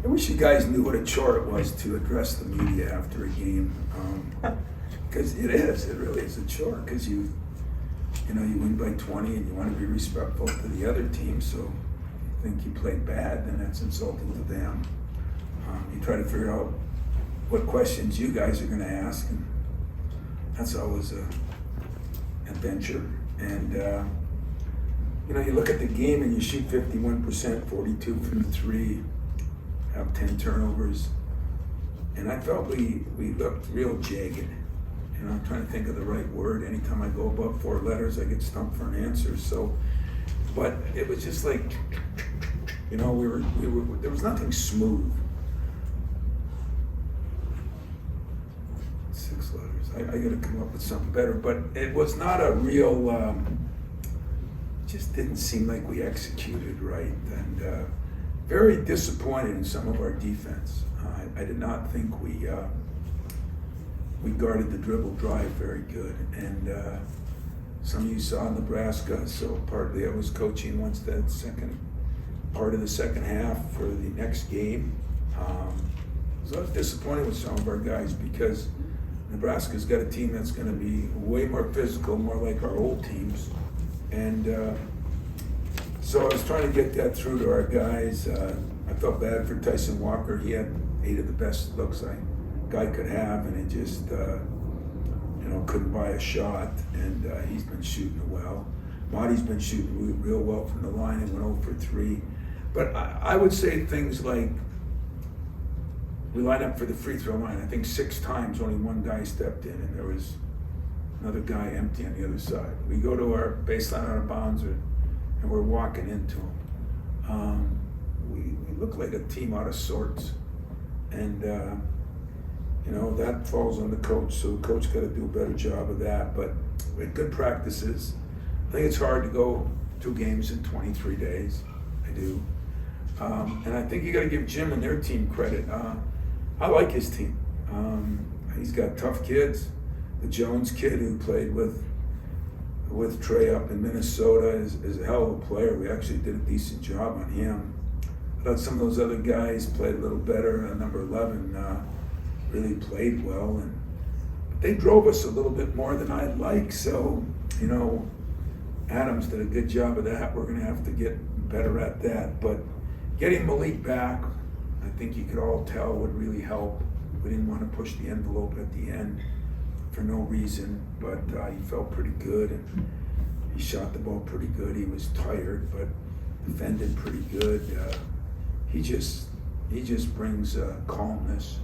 wish you guys knew what a chore it was to address the media after a game, because it really is a chore. Because you win by 20 and you want to be respectful to the other team. So if you think you played bad, then that's insulting to them. You try to figure out what questions you guys are going to ask, and that's always a adventure. And you look at the game and you shoot 51%, 42 from the three, have 10 turnovers, and I felt we looked real jagged. I'm trying to think of the right word. Anytime I go above 4 letters, I get stumped for an answer. So, but it was just like, we were. There was nothing smooth. 6 letters. I got to come up with something better. But it was not a real. Just didn't seem like we executed right, and very disappointed in some of our defense. I did not think we guarded the dribble drive very good, and some of you saw Nebraska, so partly I was coaching once that second part of the second half for the next game. So I was disappointed with some of our guys because Nebraska's got a team that's going to be way more physical, more like our old teams, and so I was trying to get that through to our guys. I felt bad for Tyson Walker. He had 8 of the best looks a guy could have, and it just, couldn't buy a shot, and he's been shooting well. Marty's been shooting real well from the line and went 0 for 3. But I would say things like, we lined up for the free throw line. I think 6 times only one guy stepped in, and there was another guy empty on the other side. We go to our baseline out of bounds, and we're walking into him. We look like a team out of sorts, and that falls on the coach. So the coach got to do a better job of that. But we had good practices. I think it's hard to go 2 games in 23 days. I do, and I think you got to give Jim and their team credit. I like his team. He's got tough kids. The Jones kid who played with Trey up in Minnesota is a hell of a player. We actually did a decent job on him. I thought some of those other guys played a little better. Number 11 really played well, and they drove us a little bit more than I'd like. So, Adams did a good job of that. We're going to have to get better at that. But getting Malik back, I think you could all tell would really help. We didn't want to push the envelope at the end for no reason, but he felt pretty good, and he shot the ball pretty good. He was tired, but defended pretty good. He just brings calmness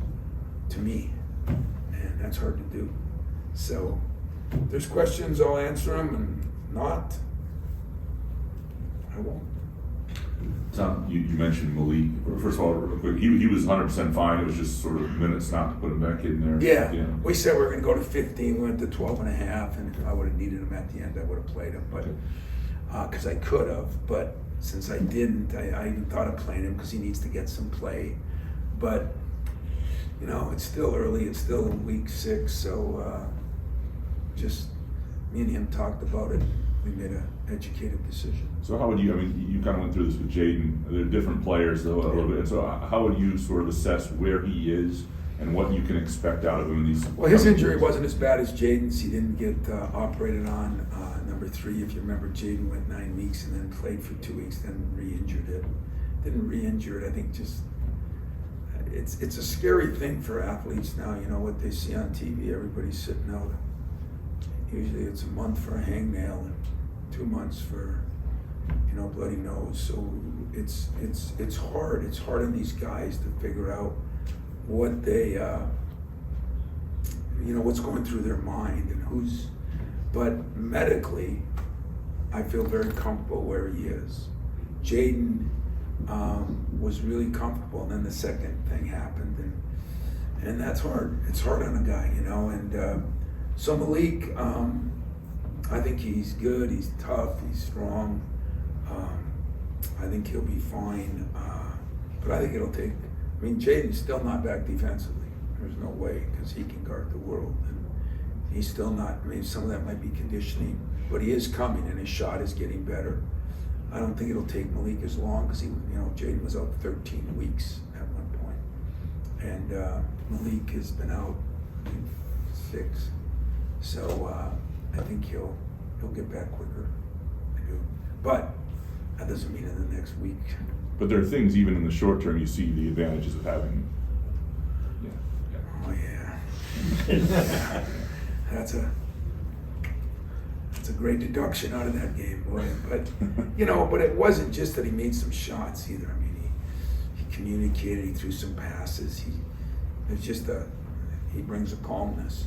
to me, and that's hard to do. So if there's questions, I'll answer them, and not, I won't. Tom, you mentioned Malik. First of all, real quick, he was 100% fine. It was just sort of minutes not to put him back in there. Yeah. We said we were going to go to 15. We went to 12 and a half, and if I would have needed him at the end, I would have played him, but because I could have. But since I didn't, I even thought of playing him because he needs to get some play. But it's still early. It's still week 6, so just me and him talked about it. We made an educated decision. So how would you, you kind of went through this with Jaden. They're different players, though, a little bit. And so how would you sort of assess where he is and what you can expect out of him in these? Well, his injury wasn't as bad as Jaden's. He didn't get operated on. Number 3, if you remember, Jaden went 9 weeks and then played for 2 weeks, then re-injured it. Didn't re-injure it, I think just, it's a scary thing for athletes now, what they see on TV, everybody's sitting out. Usually it's a month for a hangnail and 2 months for, bloody nose. So it's hard. It's hard on these guys to figure out what they, what's going through their mind and who's. But medically, I feel very comfortable where he is. Jaden was really comfortable, and then the second thing happened, and that's hard. It's hard on a guy, And so Malik. I think he's good, he's tough, he's strong. I think he'll be fine. But I think it'll take, Jaden's still not back defensively. There's no way, because he can guard the world. And he's still not, some of that might be conditioning, but he is coming and his shot is getting better. I don't think it'll take Malik as long because Jaden was out 13 weeks at one and Malik has been out 6. So I think he'll get back quicker. I do. But that doesn't mean in the next week. But there are things even in the short term you see the advantages of having. Oh yeah. That's a great deduction out of that game, boy. But but it wasn't just that he made some shots either. I mean, he communicated, he threw some passes. He brings a calmness,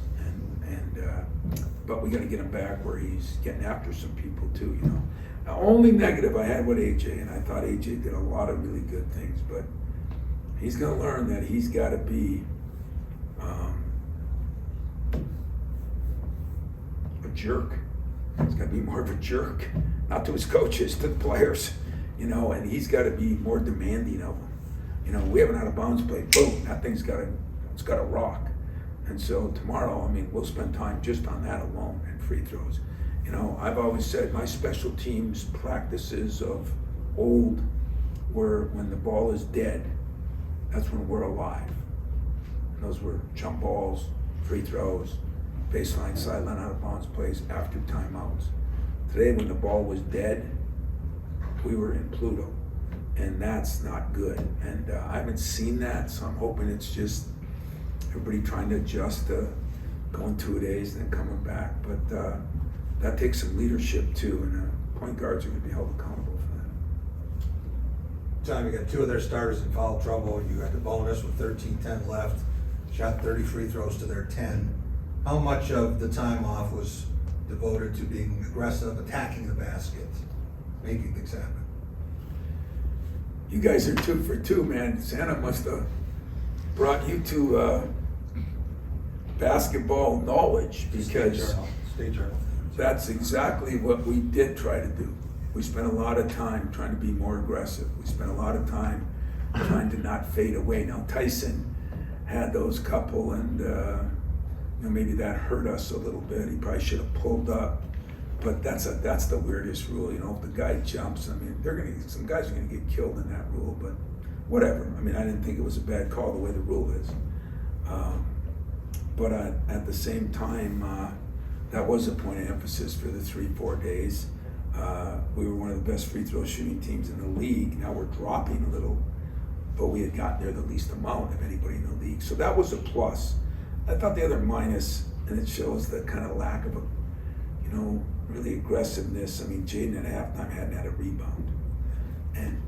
but we got to get him back where he's getting after some people too. The only negative I had with AJ, and I thought AJ did a lot of really good things, but he's going to learn that he's got to be a jerk. He's got to be more of a jerk, not to his coaches, to the players, and he's got to be more demanding of them. We have an out of bounds play, boom, that thing's got to rock. And so tomorrow, we'll spend time just on that alone and free throws. I've always said my special teams practices of old were when the ball is dead, that's when we're alive. And those were jump balls, free throws, baseline, sideline, out of bounds plays after timeouts. Today, when the ball was dead, we were in Pluto, and that's not good. And I haven't seen that, so I'm hoping it's just everybody trying to adjust to going 2 days and then coming back. But that takes some leadership too, and point guards are going to be held accountable for that. Tom, you got 2 of their starters in foul trouble. You got the bonus with 13-10 left. Shot 30 free throws to their 10. How much of the time off was devoted to being aggressive, attacking the basket, making things happen? You guys are 2 for 2, man. Santa must have brought you to basketball knowledge, because State Journal. That's exactly what we did try to do. We spent a lot of time trying to be more aggressive. We spent a lot of time trying to not fade away. Now Tyson had those couple, and maybe that hurt us a little bit. He probably should have pulled up, but that's the weirdest rule. If the guy jumps, some guys are gonna get killed in that rule. But whatever. I didn't think it was a bad call the way the rule is. But at the same time, that was a point of emphasis for the 3-4 days. We were one of the best free throw shooting teams in the league. Now we're dropping a little, but we had gotten there the least amount of anybody in the league. So that was a plus. I thought the other minus, and it shows the kind of lack of really aggressiveness. Jaden at halftime hadn't had a rebound. And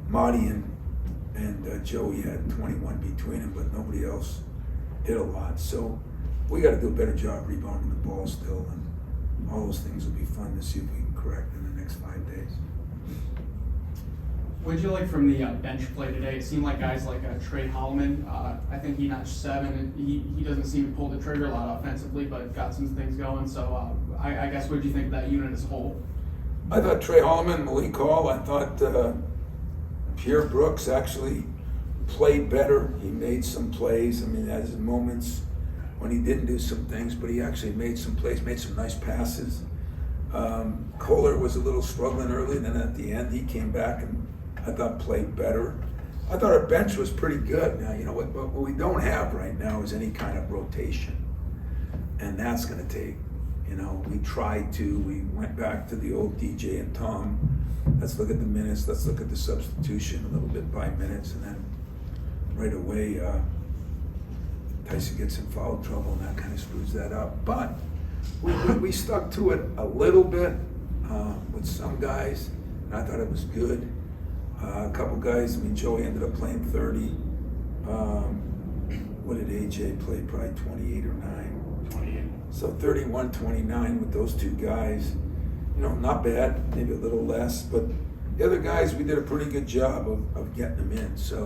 Marty and Joey had 21 between them, but nobody else hit a lot. So we got to do a better job rebounding the ball still, and all those things will be fun to see if we can correct in the next 5 days. What did you like from the bench play today? It seemed like guys like Trey Holloman, I think he notched 7, and he doesn't seem to pull the trigger a lot offensively, but got some things going. So I guess what did you think of that unit as a whole? I thought Trey Holloman, Malik Hall, I thought Pierre Brooks actually played better. He made some plays. Had his moments when he didn't do some things, but he actually made some plays, made some nice passes. Kohler was a little struggling early, and then at the end he came back and I thought played better. I thought our bench was pretty good. Now, what we don't have right now is any kind of rotation, and that's going to take. We tried to. We went back to the old DJ and Tom. Let's look at the minutes. Let's look at the substitution a little bit by minutes, and then right away Tyson gets in foul trouble, and that kind of screws that up. But we stuck to it a little bit with some guys, and I thought it was good. A couple guys, Joey ended up playing 30. What did AJ play? Probably 28 or 9. 28. So 31, 29 with those 2 guys. Not bad, maybe a little less, but the other guys, we did a pretty good job of getting them in. So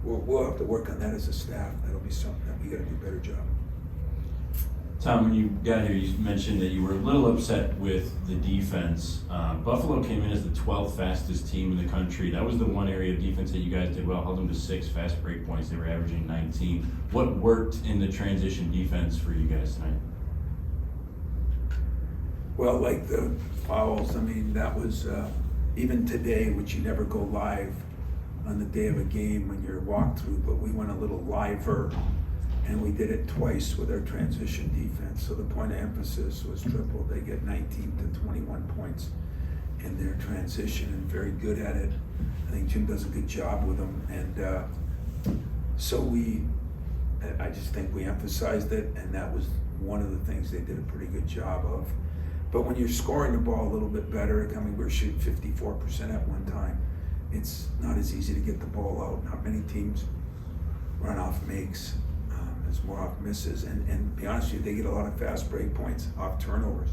we'll have to work on that as a staff. That'll be something that we got to do a better job. Tom, when you got here, you mentioned that you were a little upset with the defense. Buffalo came in as the 12th fastest team in the country. That was the one area of defense that you guys did well, held them to 6 fast break points. They were averaging 19. What worked in the transition defense for you guys tonight? Well, like the fouls, that was, even today, which you never go live, on the day of a game when you're walkthrough, but we went a little liver, and we did it twice with our transition defense. So the point of emphasis was triple. They get 19 to 21 points in their transition, and very good at it. I think Jim does a good job with them, and so I just think we emphasized it, and that was one of the things they did a pretty good job of. But when you're scoring the ball a little bit better, I mean, we're shooting 54% at one time. It's not as easy to get the ball out. Not many teams run off makes. There's more off misses. And to be honest with you, they get a lot of fast break points off turnovers.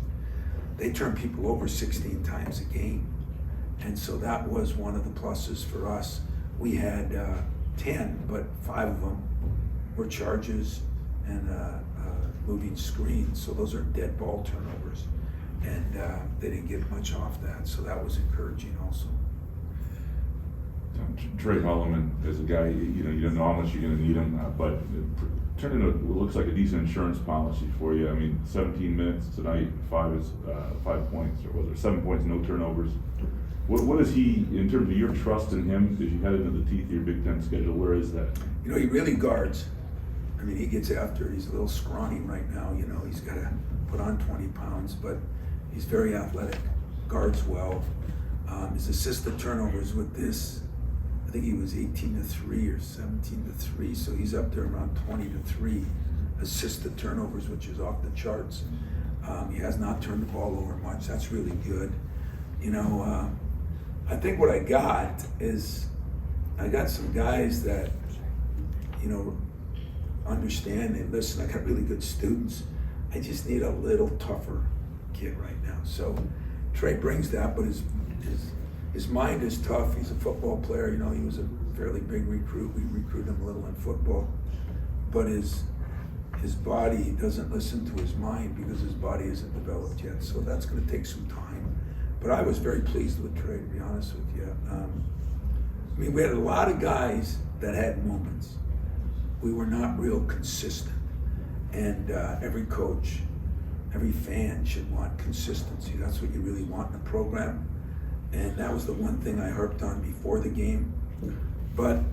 They turn people over 16 times a game. And so that was one of the pluses for us. We had 10, but 5 of them were charges and moving screens. So those are dead ball turnovers. And they didn't get much off that. So that was encouraging also. Trey Holloman is a guy, you don't know how much you're going to need him, but it turned into what looks like a decent insurance policy for you. I mean, 17 minutes tonight, 5 points, or was it 7 points, no turnovers. What is he, in terms of your trust in him, as you head into the teeth of your Big Ten schedule, where is that? He really guards. I mean, he gets after it. He's a little scrawny right now, he's got to put on 20 pounds, but he's very athletic, guards well. His assisted turnovers with this, I think he was 18-3 or 17-3, so he's up there around 20-3 assisted turnovers, which is off the charts. He has not turned the ball over much. That's really good. I think what I got is I got some guys that, understand and listen. I got really good students. I just need a little tougher kid right now. So Trey brings that, but his mind is tough. He's a football player. He was a fairly big recruit. We recruited him a little in football, but his body doesn't listen to his mind because his body isn't developed yet. So that's going to take some time. But I was very pleased with Trey, to be honest with you. We had a lot of guys that had moments. We were not real consistent. And every coach, every fan should want consistency. That's what you really want in a program. And that was the one thing I harped on before the game. But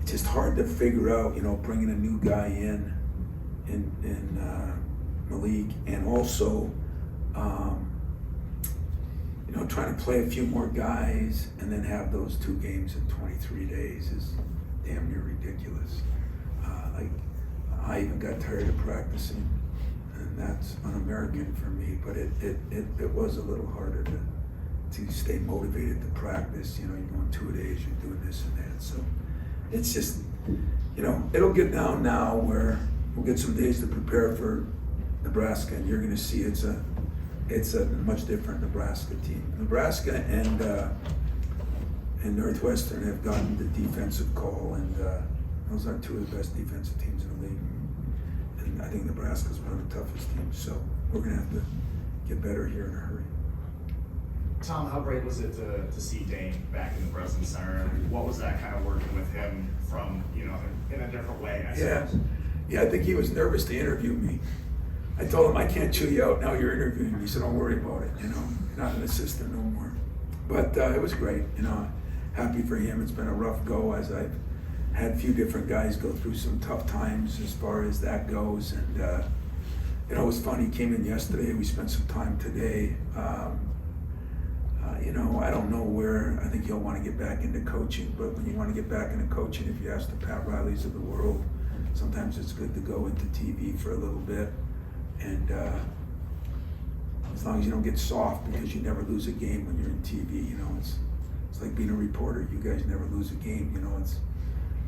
it's just hard to figure out, bringing a new guy in Malik, and also, trying to play a few more guys and then have those 2 games in 23 days is damn near ridiculous. I even got tired of practicing, and that's un-American for me, but it was a little harder to stay motivated to practice. You're going 2 days, you're doing this and that. So it's just, it'll get down now where we'll get some days to prepare for Nebraska, and you're going to see it's a much different Nebraska team. Nebraska and Northwestern have gotten the defensive call, and those are 2 of the best defensive teams in the league. And I think Nebraska's one of the toughest teams, so we're going to have to get better here in a hurry. Tom, how great was it to see Dane back in the Breslin Center? And what was that kind of working with him from, in a different way, I suppose? Yeah, I think he was nervous to interview me. I told him, I can't chew you out, now you're interviewing me. He said, don't worry about it, you're not an assistant no more. But it was great, happy for him. It's been a rough go, as I've had a few different guys go through some tough times as far as that goes. And it was funny, he came in yesterday, we spent some time today. I don't know where, I think he'll want to get back into coaching, but when you want to get back into coaching, if you ask the Pat Rileys of the world, sometimes it's good to go into TV for a little bit. And as long as you don't get soft, because you never lose a game when you're in TV, it's like being a reporter. You guys never lose a game,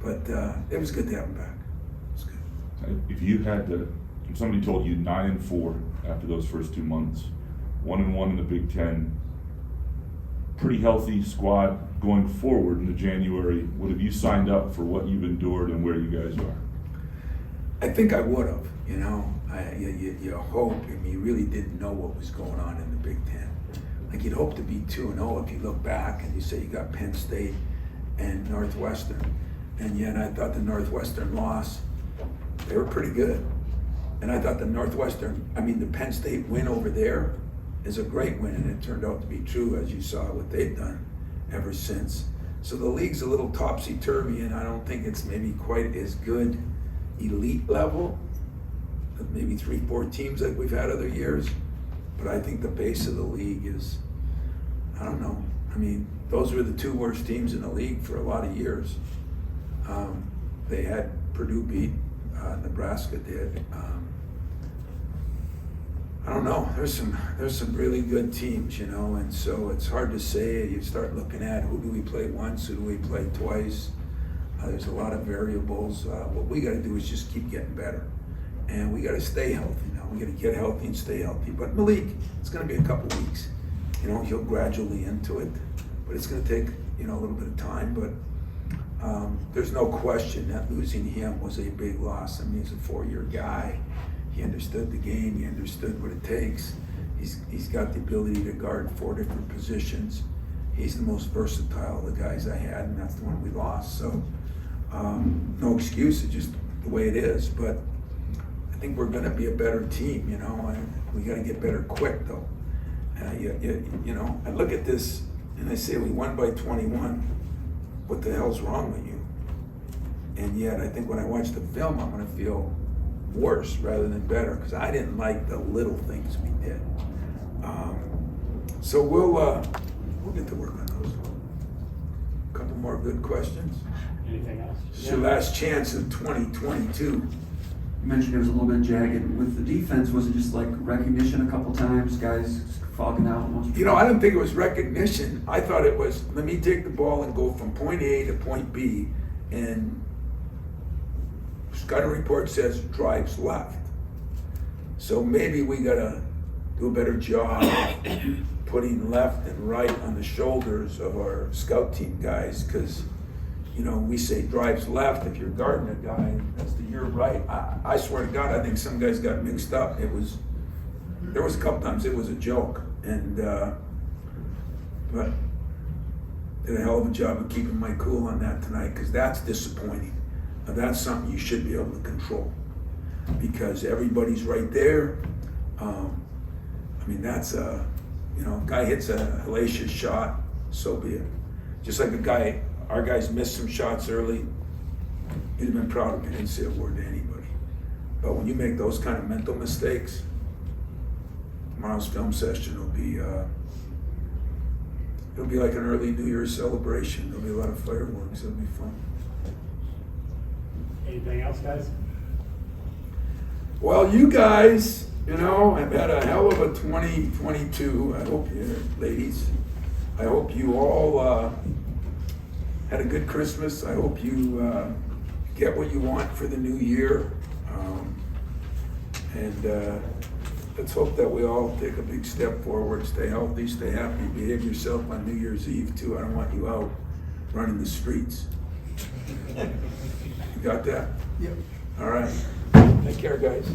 but it was good to have him back. It was good. If you had to, if somebody told you 9-4 after those first 2 months, 1-1 in the Big Ten, pretty healthy squad going forward into January, would have you signed up for what you've endured and where you guys are? I think I would have, you hope. You really didn't know what was going on in the Big Ten. Like, you'd hope to be 2-0 if you look back and you say you got Penn State and Northwestern. And yet I thought the Northwestern loss, they were pretty good. And I thought the Penn State win over there is a great win, and it turned out to be true, as you saw what they've done ever since. So the league's a little topsy-turvy, and I don't think it's maybe quite as good elite level, maybe 3-4 teams like we've had other years. But I think the base of the league is, I don't know. I mean, those were the 2 worst teams in the league for a lot of years. They had Purdue beat, Nebraska did. I don't know. There's some really good teams, you know, and so it's hard to say. You start looking at who do we play once, who do we play twice. There's a lot of variables. What we got to do is just keep getting better, and we got to stay healthy. Now we got to get healthy and stay healthy. But Malik, it's going to be a couple weeks. You know, he'll gradually into it, but it's going to take a little bit of time. But there's no question that losing him was a big loss. I mean, he's a 4-year guy. He understood the game. He understood what it takes. He's got the ability to guard 4 different positions. He's the most versatile of the guys I had, and that's the one we lost. So no excuse. It's just the way it is. But I think we're going to be a better team. You know, we got to get better quick though. You know, I look at this and I say we won by 21. What the hell's wrong with you? And yet, I think when I watch the film, I'm going to feel worse rather than better because I didn't like the little things we did. So we'll get to work on those. A couple more good questions. Anything else? It's your last chance of 2022. You mentioned it was a little bit jagged. With the defense, was it just like recognition a couple times, guys fogging out once? You know, I didn't think it was recognition. I thought it was, let me take the ball and go from point A to point B, and scouting report says drives left. So maybe we gotta do a better job of putting left and right on the shoulders of our scout team guys, because you know, we say drives left. If you're guarding a guy, that's your right. I swear to God, I think some guys got mixed up. There was a couple times it was a joke, and but did a hell of a job of keeping my cool on that tonight, because that's disappointing. Now, that's something you should be able to control, because everybody's right there. I mean, that's a guy hits a hellacious shot, so be it. Just like our guys missed some shots early. He'd have been proud of me. Didn't say a word to anybody. But when you make those kind of mental mistakes, tomorrow's film session will be it'll be like an early New Year's celebration. There'll be a lot of fireworks. It'll be fun. Anything else, guys? Well, you guys, have had a hell of a 2022. I hope you, ladies, I hope you all had a good Christmas. I hope you get what you want for the new year. And let's hope that we all take a big step forward. Stay healthy, stay happy, behave yourself on New Year's Eve too. I don't want you out running the streets. You got that? Yep. All right. Take care, guys.